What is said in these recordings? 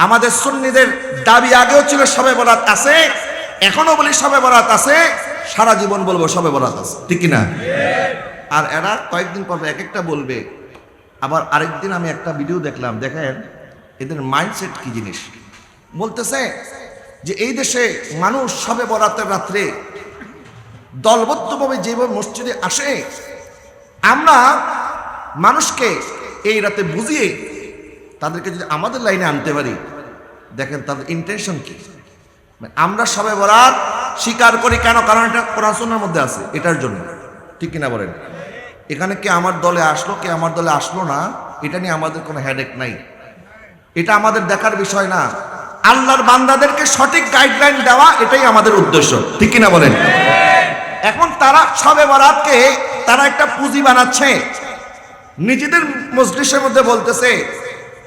আমাদের সুন্নিদের দাবি আগেও ছিল শবে বরাত আছে, এখনো বলি শবে বরাত আছে, সারা জীবন বলবো শবে বরাত আছে, ঠিক কিনা? আর এরা কয়েকদিন পর এক একটা বলবে। আবার আরেকদিন আমি একটা ভিডিও দেখলাম, দেখেন এদের মাইন্ডসেট কি জিনিস। বলতেছে যে এই দেশে মানুষ শবে বরাতের রাত্রে দলবদ্ধভাবে যেভাবে মসজিদে আসে, আমরা মানুষকে এই রাতে বুঝিয়ে তাদেরকে যদি আমাদের লাইনে আনতে পারি, দেখেন তাদের ইন্টেনশন কি। আমরা শবে বরাত স্বীকার করি কেন? কারণ এটা কোরআন সুন্নাহর মধ্যে আছে, এটার জন্য, ঠিক কিনা বলেন? এখানে কে আমার দলে আসলো, কে আমার দলে আসলো না, এটা নিয়ে আমাদের কোনো হেডেক নাই, এটা আমাদের দেখার বিষয় না। আল্লাহর বান্দাদেরকে সঠিক গাইডলাইন দেওয়া, এটাই আমাদের উদ্দেশ্য, ঠিক কিনা বলেন? এখন তারা শবে বরাতকে তারা একটা পুঁজি বানাচ্ছে, নিজেদের মজলিসের মধ্যে বলতেছে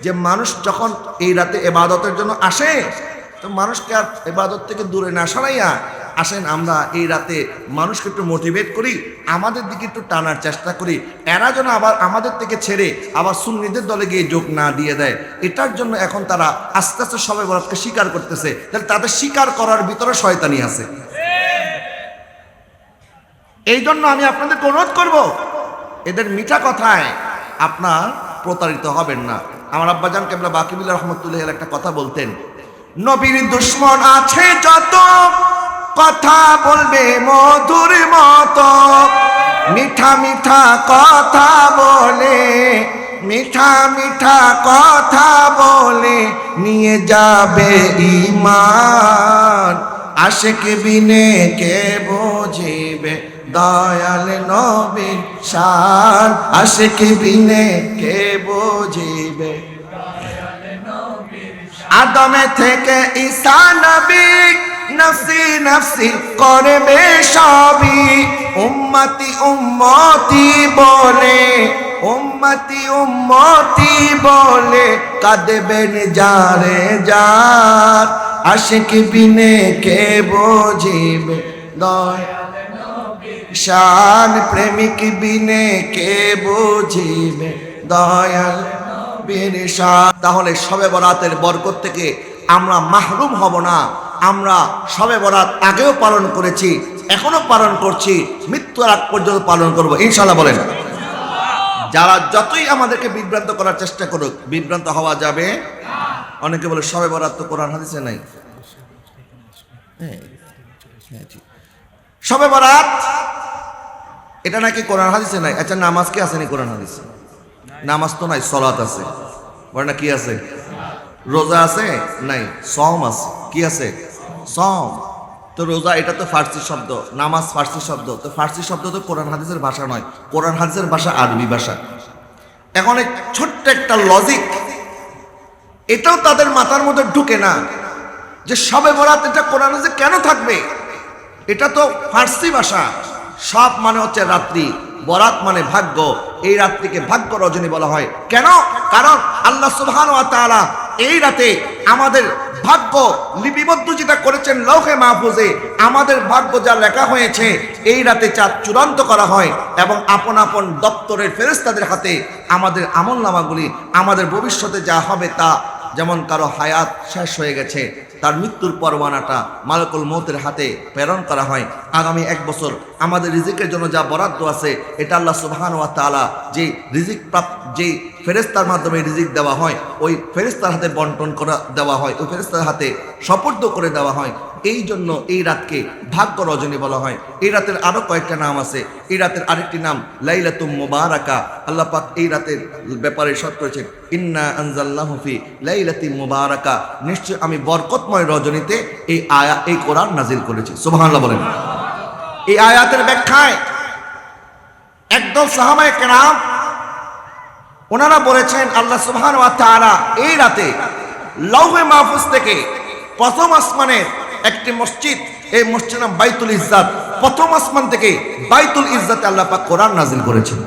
যে মানুষ যখন এই রাতে ইবাদতের জন্য আসে, তো মানুষকে আর ইবাদত থেকে দূরে না সরাইয়া আসেন আমরা এই রাতে মানুষকে একটু মোটিভেট করি, আমাদের দিকে একটু টানার চেষ্টা করি, এরা যেন আবার আমাদের থেকে ছেড়ে আবার সুন্নিদের দলে গিয়ে যোগ না দিয়ে দেয়। এটার জন্য এখন তারা আস্তে আস্তে শবে বরাতকে স্বীকার করতেছে। তাহলে তাদের স্বীকার করার ভিতরে শয়তানি আছে। এই জন্য আমি আপনাদেরকে অনুরোধ করব, এদের মিঠা কথায় আপনার প্রতারিত হবেন না। আমার আব্বাজান কেবলা বাকিবুল্লাহ রহমতুল্লাহ একটা কথা বলতেন, নবীর দুশ্মন আছে যত, কথা বলবে মধুর মতো, মিঠা মিঠা কথা বলে, মিঠা মিঠা কথা বলে নিয়ে যাবে ঈমান। আশিক বিনে কে বুঝিবে দয়াল নবীর শান, আশিক বিনে কে বুঝিবে। আদমে থেকে ঈসা নবী নফসি নফসি করবে সবই, উম্মতি উম্মতি বলে, উম্মতি উম্মতি বলে কাঁদবেন যারে যার। আশিক বিনে কে বুঝিবে দয়াল নবীর শান, প্রেমিক বিনে কে বুঝিবে দয়াল নবীর শান। তাহলে শবে বরাতের বরকত থেকে আমরা মাহরুম হব না। আমরা শবে বরাত আগেও পালন করেছি, এখনো পালন করছি, মৃত্যুর আগ পর্যন্ত পালন করব ইনশাআল্লাহ। বলেন, যারা যতই আমাদেরকে বিভ্রান্ত করার চেষ্টা করুক, বিভ্রান্ত হওয়া যাবে। অনেকে বলে শবে বরাত তো কোরআন হাদিসে নাই। শবে বরাত এটা নাকি কোরআন হাদিসে নাই। আচ্ছা, নামাজ কি আছে নি কোরআন হাদিসে? নামাজ তো নাই, সালাত আছে। বলে না কি আছে? রোজা আছে? নাই। সওম আছে। কি আছে? সওম। তো রোজা এটা তো ফার্সি শব্দ, নামাজ ফার্সি শব্দ, তো ফার্সি শব্দ তো কোরআন হাদিসের ভাষা নয়, কোরআন হাদিসের ভাষা আরবি ভাষা। এখন এক ছোট্ট একটা লজিক, এটাও তাদের মাথার মধ্যে ঢুকে না যে শবে বরাত এটা কোরআন হাদিসে কেন থাকবে? এটা তো ফার্সি ভাষা। সব মানে হচ্ছে রাত্রি, বরাত মানে ভাগ্য। এই রাত্রিকে ভাগ্য রজনী বলা হয়। কেন? কারণ আল্লাহ সুবহানাহু ওয়া তাআলা এই রাতে আমাদের ভাগ্য লিপিবদ্ধ যেটা করেছেন লৌহে মাহফুজে, আমাদের ভাগ্য যা লেখা হয়েছে এই রাতে চাঁদ চূড়ান্ত করা হয় এবং আপন আপন দপ্তরের ফেরেশতাদের হাতে আমাদের আমলনামাগুলি, আমাদের ভবিষ্যতে যা হবে তা, যেমন কারো হায়াত শেষ হয়ে গেছে, তার মৃত্যুর পরওয়ানাটা মালাকুল মউতের হাতে প্রেরণ করা হয়। আগামী 1 বছর আমাদের রিজিকের জন্য যা বরাদ্দ আছে, এটা আল্লাহ সুবহানাহু ওয়া তাআলা যে রিজিক প্রাপ্ত, যে ফেরেশতার মাধ্যমে রিজিক দেওয়া হয়, ওই ফেরেশতার হাতে বন্টন করা দেওয়া হয়, ওই ফেরেশতার হাতে সুপর্দ করে দেওয়া হয়। এই জন্য এই রাতকে ভাগ্য রজনী বলা হয়। এই রাতের আরো কয়েকটা নাম আছে। এই রাতের আরেকটি নাম লাইলাতুম মুবারাকা। আল্লাহ পাক এই রাতের ব্যাপারে সত্য করেছেন, ইন্না আনজালনাহু ফি লাইলাতিন মুবারাকা, নিশ্চয় আমি বরকতময় রজনীতে এই কোরআন নাজিল করেছি। সুবহানাল্লাহ বলেন। এই আয়াতের ব্যাখ্যায় একদল সাহাবায়ে কেরাম ওনারা বলেছেন, আল্লাহ সুবহানাহু ওয়া তাআলা এই রাতে লৌহে মাহফুজ থেকে প্রথম আসমানের একটি মসজিদ, এই মসজিদের নাম বাইতুল ইজ্জাত, প্রথম আসমান থেকে বাইতুল ইজ্জাতে আল্লাহ পাক কোরআন নাজিল করেছেন।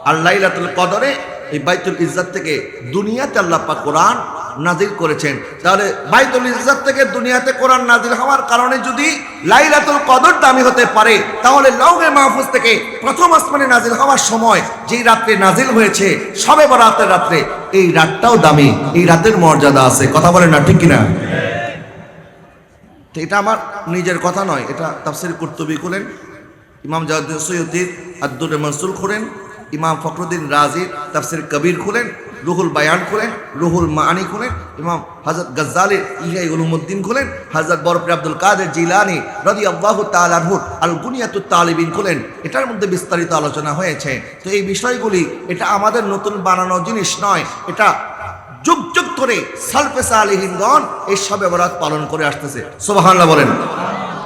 আর লাইলাতুল কদরে এই বাইতুল ইজ্জাত থেকে দুনিয়াতে আল্লাহ পাক কোরআন নাজিল করেছেন। তাহলে বাইতুল ইজ্জত থেকে দুনিয়াতে কোরআন নাজিল হওয়ার কারণে যদি লাইলাতুল কদর দামি হতে পারে, তাহলে লৌহে মাহফুজ থেকে প্রথম আসমানে নাজিল হওয়ার সময় যেই রাত্রে নাজিল হয়েছে শবে বরাতের রাত্রে, এই রাতটাও দামি, এই রাতের মর্যাদা আছে। কথা বলেন না, ঠিক কিনা? তো এটা আমার নিজের কথা নয়, এটা তাফসীর কুরতুবী খুলেন, ইমাম জালালউদ্দিন সুয়ুতির আদ-দুররে মানসুর খুলেন, ইমাম ফখরুদ্দিন রাজির তাফসীর কবির খুলেন, রুহুল বায়ান খুলেন, রুহুল মাআনি খুলেন, ইমাম হযরত গজ্জালির ইহয়া উলুমুদ্দিন খুলেন, হযরত বরকত আব্দুল কাদের জিলানী রাদিয়াল্লাহু তাআলা আনহু আল গুনিয়াতুত তালিবিন খুলেন। এটার মধ্যে বিস্তারিত আলোচনা হয়েছে। তো এই বিষয়গুলি এটা আমাদের নতুন বানানো জিনিস নয়, এটা যুগ যুগ ধরে সালফে সালিহিনগণ এই শবে বরাত পালন করে আসতেছে। সুবহানাল্লাহ বলেন।